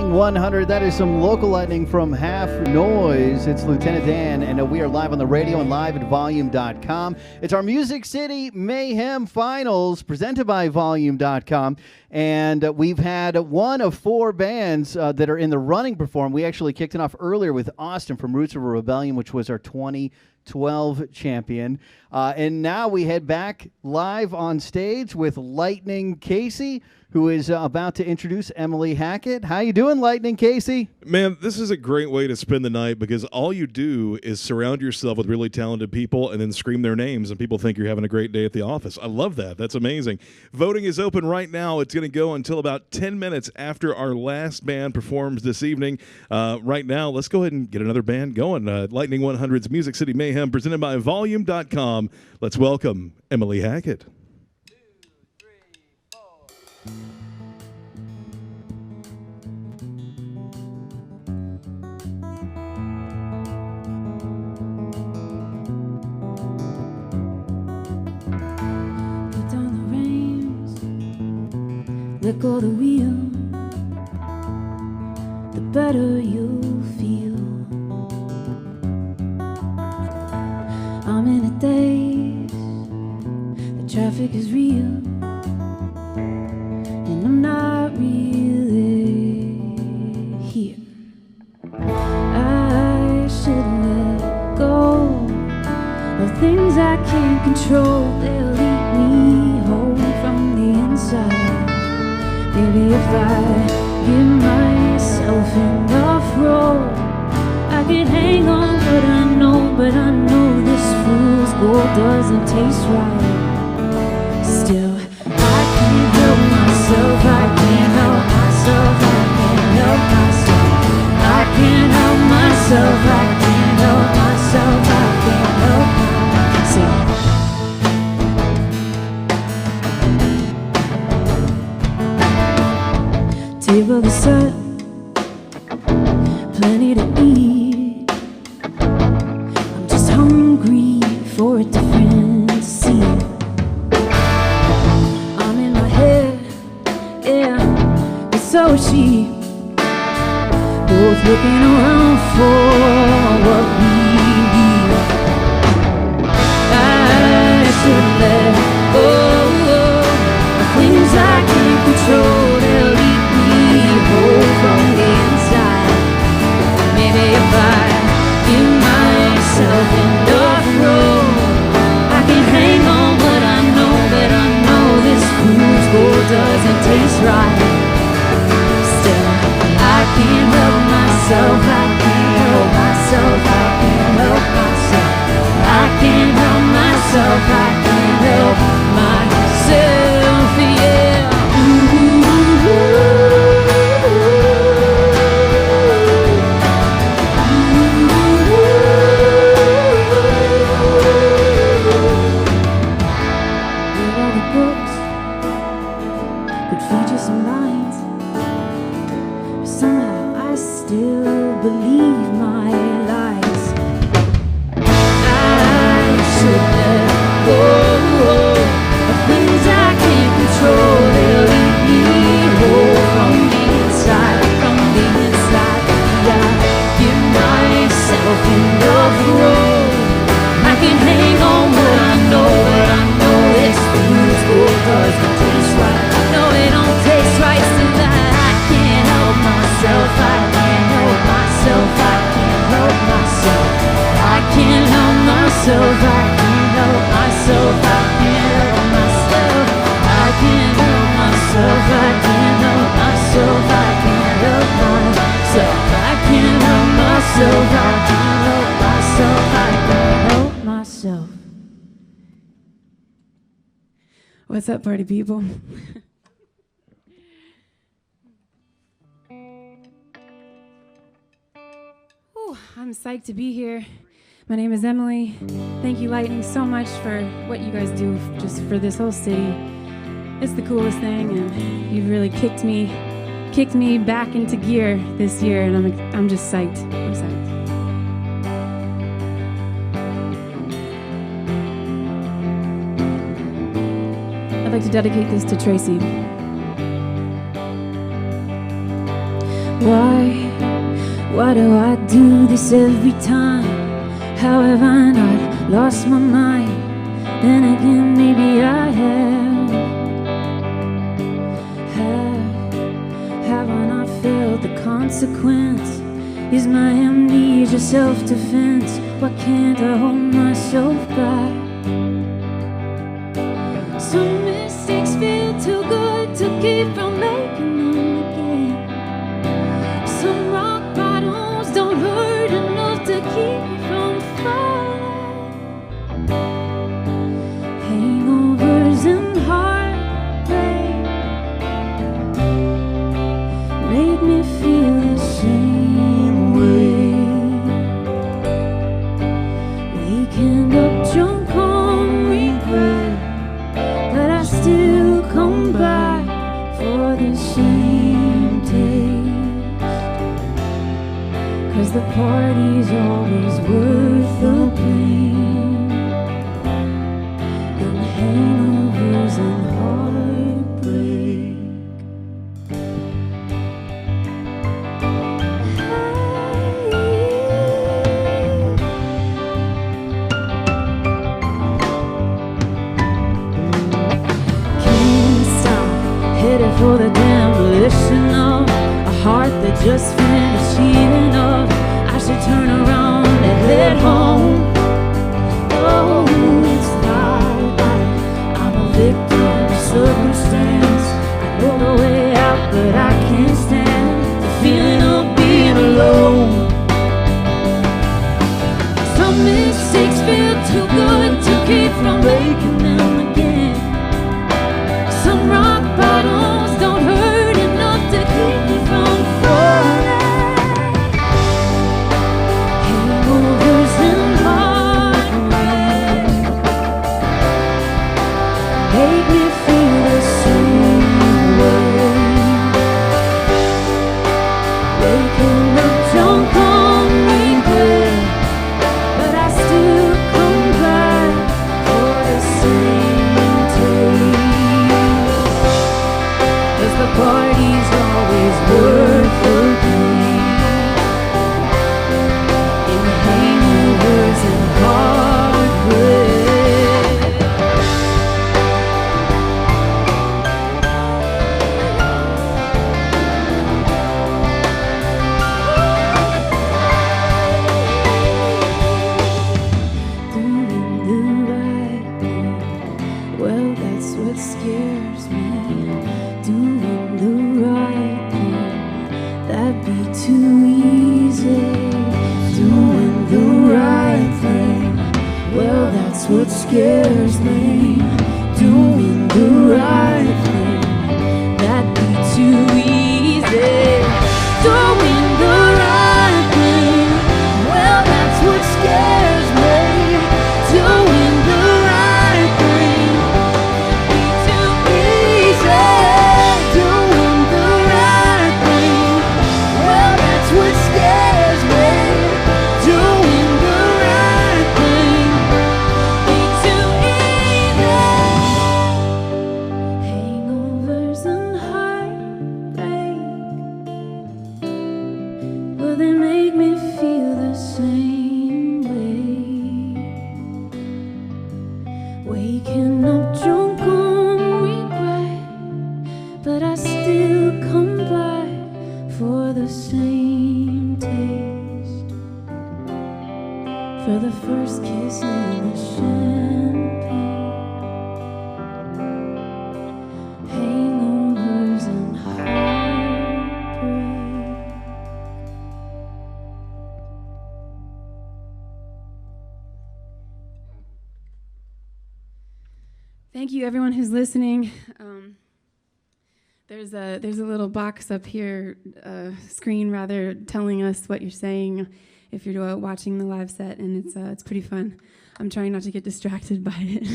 Lightning 100. That is some local lightning from Half Noise. It's Lieutenant Dan, and we are live on the radio and live at volume.com. It's our Music City Mayhem Finals presented by volume.com. And we've had one of four bands that are in the running perform. We actually kicked it off earlier with Austin from Roots of a Rebellion, which was our 2012 champion. And now we head back live on stage with Lightning Casey, who is about to introduce Emily Hackett. How you doing, Lightning Casey? Man, this is a great way to spend the night because all you do is surround yourself with really talented people and then scream their names, and people think you're having a great day at the office. I love that. That's amazing. Voting is open right now. It's going to go until about 10 minutes after our last band performs this evening. Right now, let's go ahead and get another band going. Lightning 100's Music City Mayhem presented by volume.com. Let's welcome Emily Hackett. Let go the wheel, the better you'll feel. I'm in a daze, the traffic is real, and I'm not really here. I should let go of things I can't control. They'll lead me home from the inside. Maybe if I give myself enough rope, I can hang on, but I know this fool's gold doesn't taste right. Still, I can't help myself, I can't help myself, I can't help myself. I can't help myself, I can't help myself, I can't help myself. Table is set, plenty to eat. I'm just hungry for a different scene. I'm in my head, yeah, but so is she. Both looking around for what we need. I should let go of things I can't control. From the inside, maybe if I give myself enough room, I can hang on, but I know this fool's gold doesn't taste right. Still, I can't help myself, I can't help myself, I can't help myself. I can't help myself, I can't help myself, yeah. What's up, party people? Ooh, I'm psyched to be here. My name is Emily. Thank you, Lightning, so much for what you guys do just for this whole city. It's the coolest thing, and you've really kicked me back into gear this year, and I'm just psyched. I'm psyched. I'd like to dedicate this to Tracy. Why do I do this every time? How have I not lost my mind? Then again, maybe I have. Have I not felt the consequence? Is my amnesia self-defense? Why can't I hold myself back? Some mistakes feel too good to keep from making them again. Some rock bottoms don't hurt enough to keep me from falling. Hangovers and heartbreak make me feel the same way. Waking up drunk on regret, but I still come back for the same taste. 'Cause the party's always worth the pain, and hangovers and heartbreak. Can't stop, headed for the demolition of a heart that just finished healing up. I should turn around and head home. Oh, it's not right. I'm a victim of circumstance. I know the way out, but I can't stand the feeling of being alone. Some mistakes feel too good to keep from making them again. Some rock bottoms don't hurt enough to keep me from falling. Hangovers and heartbreak make me feel the same way. Waking up drunk on regret, but I still come back for the same taste. 'Cause the party's always worth the pain, in hangovers and heartbreak. Doing the right thing, well, that's what scares me. Doing the right thing, that'd be too easy. Doing the right thing, well, that's what scares me. Doing the right thing, that'd be too easy. Doing the right thing, well, that's what scares me. Doing the right thing, be too easy. Doing the right thing, well, that's what scares me. Doing the right thing, be too easy. Hangovers and heartbreak, well, they make me feel the same way. Waking up drunk on regret, but I still come back for the same taste. For the first kiss and the champagne. Hangovers and heartbreak. Thank you, everyone who's listening. There's a little box up here, screen rather, telling us what you're saying if you're watching the live set, and it's pretty fun. I'm trying not to get distracted by it.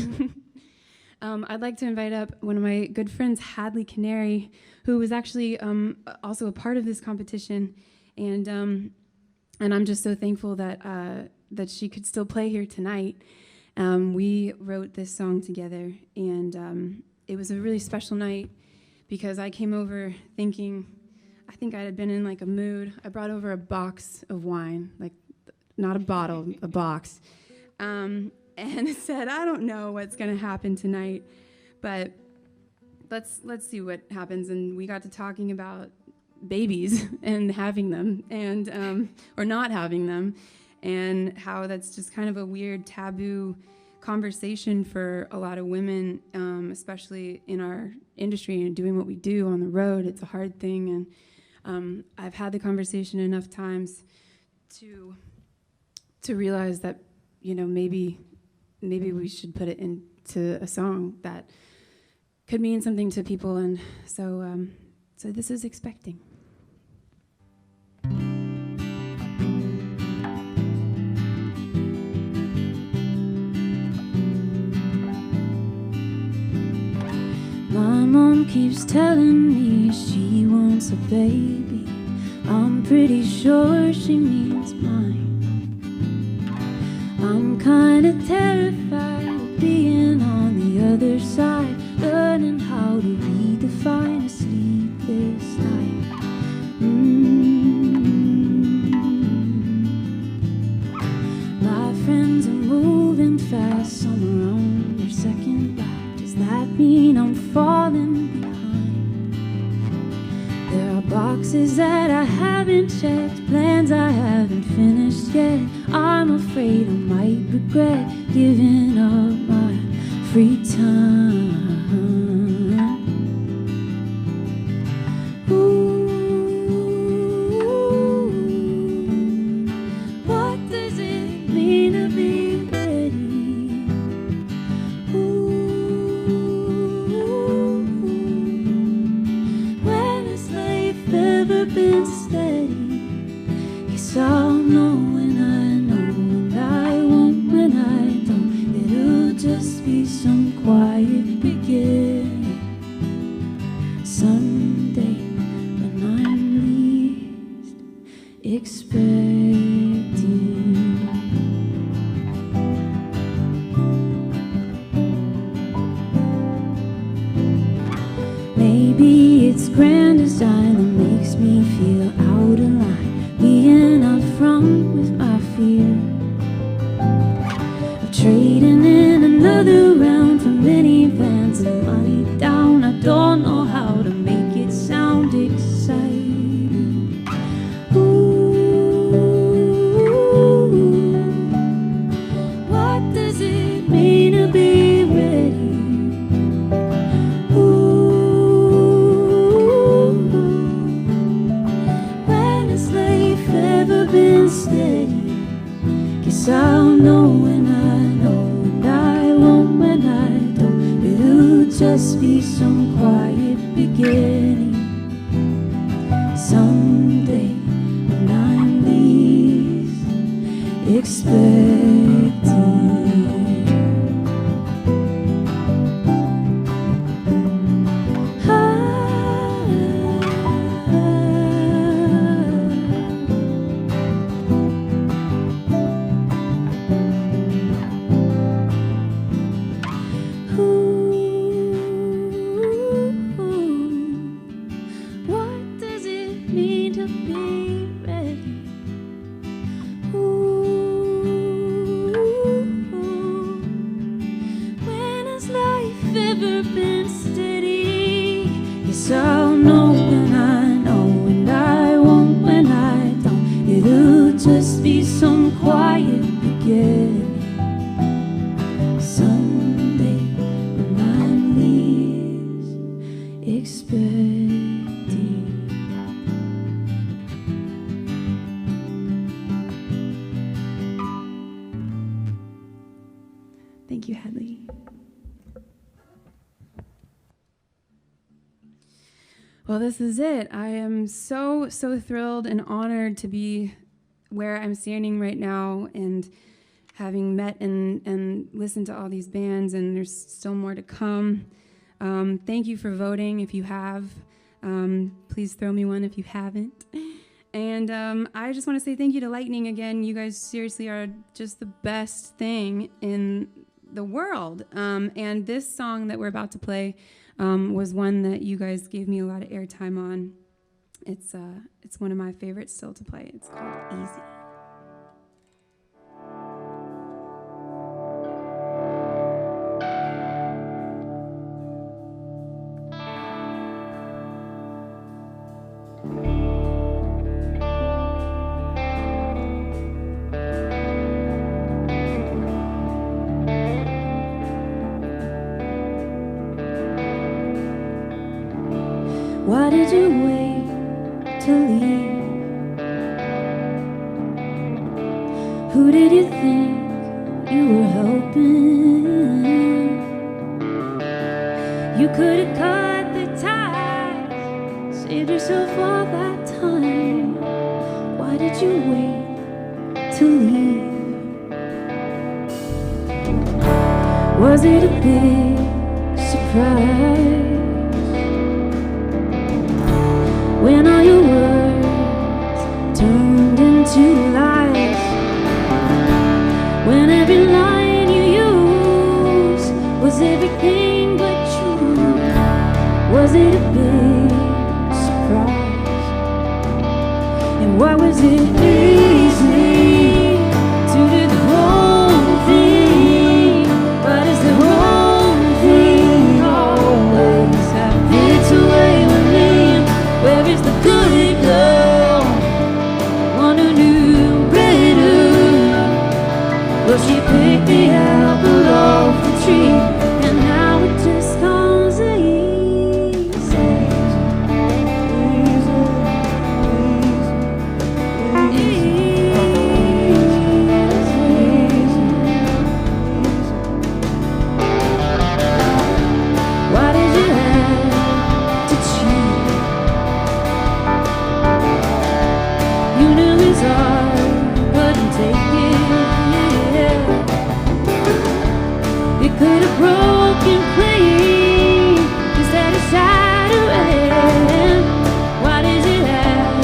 I'd like to invite up one of my good friends, Hadley Canary, who was actually also a part of this competition, and I'm just so thankful that she could still play here tonight. We wrote this song together, and it was a really special night because I came over thinking I think I had been in like a mood. I brought over a box of wine, like not a bottle, a box, and said, I don't know what's going to happen tonight, but let's see what happens. And we got to talking about babies and having them, and or not having them, and how that's just kind of a weird taboo conversation for a lot of women, especially in our industry and doing what we do on the road. It's a hard thing, and I've had the conversation enough times to realize that, you know, maybe we should put it into a song that could mean something to people. And so this is Expecting. My mom keeps telling me she wants a baby. I'm pretty sure she means mine. I'm kinda terrified of being on the other side, learning how to redefine a sleepless night. My friends are moving fast, some are on their second life. Does that mean I'm falling behind? There are boxes that I haven't checked, plans I haven't finished yet. I'm afraid I might regret giving up my free time. What does it mean to be ready? When has life ever been steady? Guess I'll know when I know, and I won't when I don't. It'll just be some quiet beginning someday when I'm least expecting. Maybe it's grand design that makes me feel out of line, being up front with my fear of trading in another round for minivans and money down. I don't know how to make it sound exciting. What does it mean to be ready? When has life ever been steady? Guess I'll know when I know, and I won't when I don't. It'll just be some quiet beginning someday when I'm least expecting. What does it mean to be ready? When has life ever been steady? Yes, I'll know when I know, and I won't when I don't. It'll just be some quiet beginning someday when I'm least expecting. Thank you, Hadley. Well, this is it. I am so thrilled and honored to be where I'm standing right now, and having met and listened to all these bands, and there's still more to come. Thank you for voting if you have. Please throw me one if you haven't. And I just want to say thank you to Lightning again. You guys seriously are just the best thing in the world. And this song that we're about to play was one that you guys gave me a lot of airtime on. It's one of my favorites still to play. It's called Easy. Why did you wait to leave? Who did you think you were helping? You could have cut the ties, saved yourself all that time. Why did you wait to leave? Was it a big surprise when all your words turned into lies? When every line you used was everything but true? Was it a big surprise? And why was it easy to do the wrong thing? But is the wrong thing always have its way with me? Where is the good girl, one who knew better? Well, she picked the apple off the tree, and now it just comes easy. Why did you have to cheat? You knew his heart couldn't take it. It could have broken clean instead of shattering. Why did you have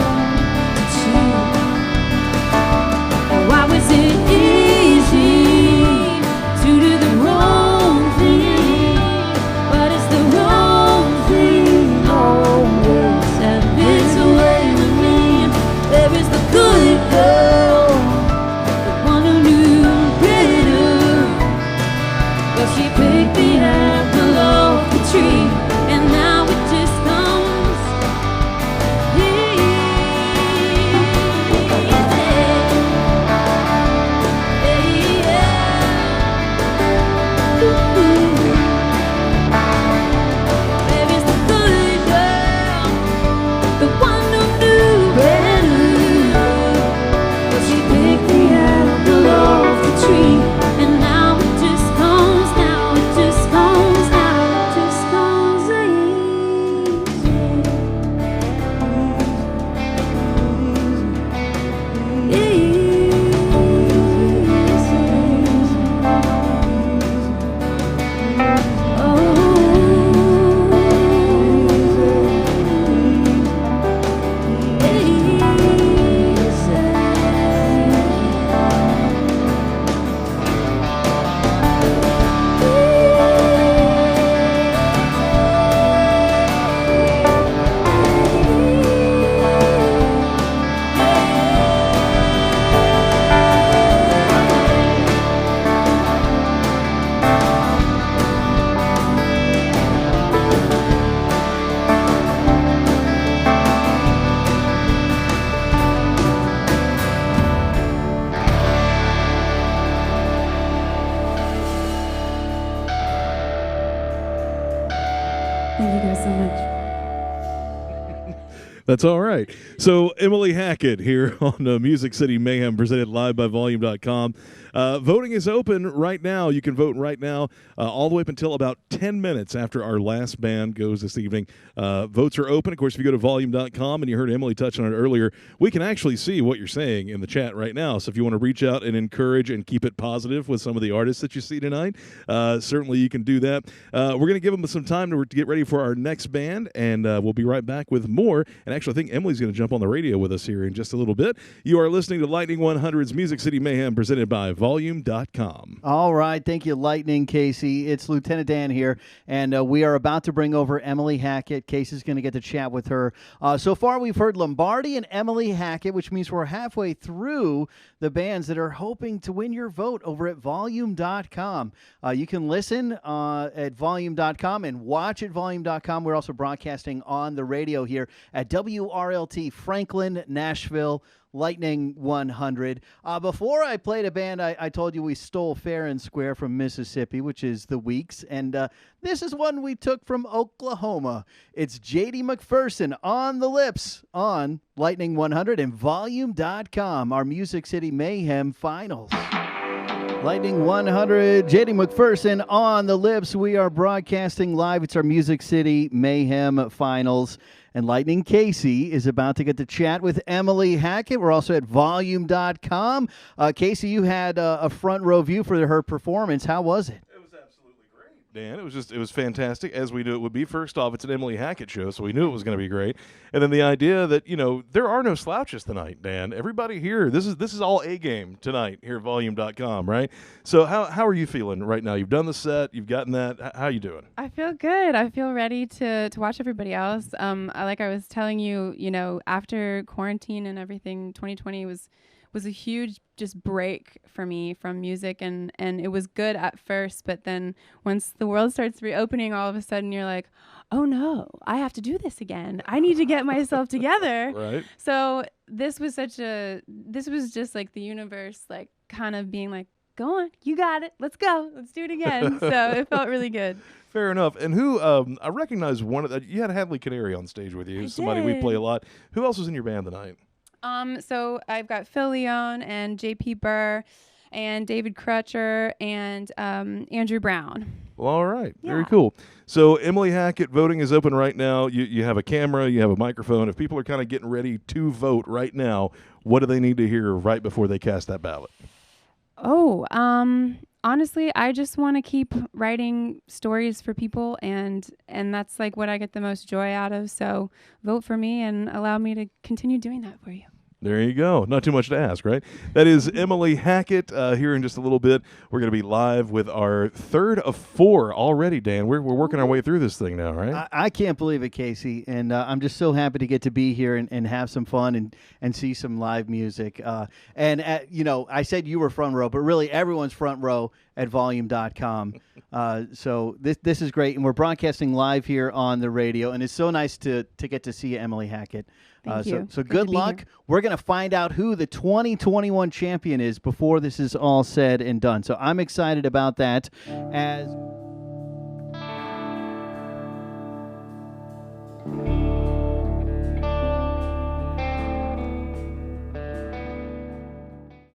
to cheat? And why was it easy to do the wrong thing? But it's the wrong thing always have its way with me. There is the good girl, the one who knew better. Well, she picked the apple off the tree, and now it just comes easy. There is the good girl, the one who knew better. Well, she picked the apple off the tree, and now it just comes, now it just comes, now it just comes Thank you guys so much. That's all right. So Emily Hackett here on Music City Mayhem, presented live by Volume.com. Voting is open right now. You can vote right now, all the way up until about 10 minutes after our last band goes this evening. Votes are open. Of course, if you go to Volume.com, and you heard Emily touch on it earlier, we can actually see what you're saying in the chat right now. So if you want to reach out and encourage and keep it positive with some of the artists that you see tonight, certainly you can do that. We're going to give them some time to get ready for our next band, and we'll be right back with more. And Actually, I think Emily's going to jump on the radio with us here in just a little bit. You are listening to Lightning 100's Music City Mayhem presented by Volume.com. All right. Thank you, Lightning Casey. It's Lieutenant Dan here, and we are about to bring over Emily Hackett. Casey's going to get to chat with her. So far, we've heard Lombardi and Emily Hackett, which means we're halfway through the bands that are hoping to win your vote over at Volume.com. You can listen at Volume.com and watch at Volume.com. We're also broadcasting on the radio here at WRLT Franklin, Nashville, Lightning 100. Before I played a band, I told you we stole fair and square from Mississippi, which is the Weeks, and this is one we took from Oklahoma. It's J.D. McPherson, On the Lips, on Lightning 100 and Volume.com, our Music City Mayhem Finals. Lightning 100, J.D. McPherson, On the Lips. We are broadcasting live. It's our Music City Mayhem Finals. And Lightning Casey is about to get to chat with Emily Hackett. We're also at Volume.com. Casey, you had a front row view for her performance. How was it? It was absolutely great, Dan. It was fantastic, as we knew it would be. First off, it's an Emily Hackett show, so we knew it was going to be great. And then the idea that, there are no slouches tonight, Dan. Everybody here, this is all A game tonight here at Volume.com, right? So how are you feeling right now? You've done the set, you've gotten that. How you doing? I feel good. I feel ready to watch everybody else. Like I was telling you, after quarantine and everything, 2020 was a huge just break for me from music, and it was good at first, but then once the world starts reopening, all of a sudden you're like, oh no, I have to do this again. I need to get myself together. Right. So this was just like the universe, like kind of being like, go on, you got it. Let's go. Let's do it again. So it felt really good. Fair enough. And who, I recognize you had Hadley Canary on stage with you, somebody we play a lot. Who else was in your band tonight? So I've got Phil Leone and JP Burr and David Crutcher and Andrew Brown. Well, all right. Yeah. Very cool. So Emily Hackett, voting is open right now. You have a camera, you have a microphone. If people are kind of getting ready to vote right now, what do they need to hear right before they cast that ballot? Oh, honestly, I just want to keep writing stories for people, and that's like what I get the most joy out of. So vote for me and allow me to continue doing that for you. There you go. Not too much to ask, right? That is Emily Hackett. Here in just a little bit, we're going to be live with our third of 4 already, Dan. We're working our way through this thing now, right? I can't believe it, Casey, and I'm just so happy to get to be here and have some fun and see some live music. I said you were front row, but really everyone's front row at Volume.com. So this is great, and we're broadcasting live here on the radio, and it's so nice to get to see Emily Hackett. Thank you. So good luck. Here. We're going to find out who the 2021 champion is before this is all said and done. So I'm excited about that. As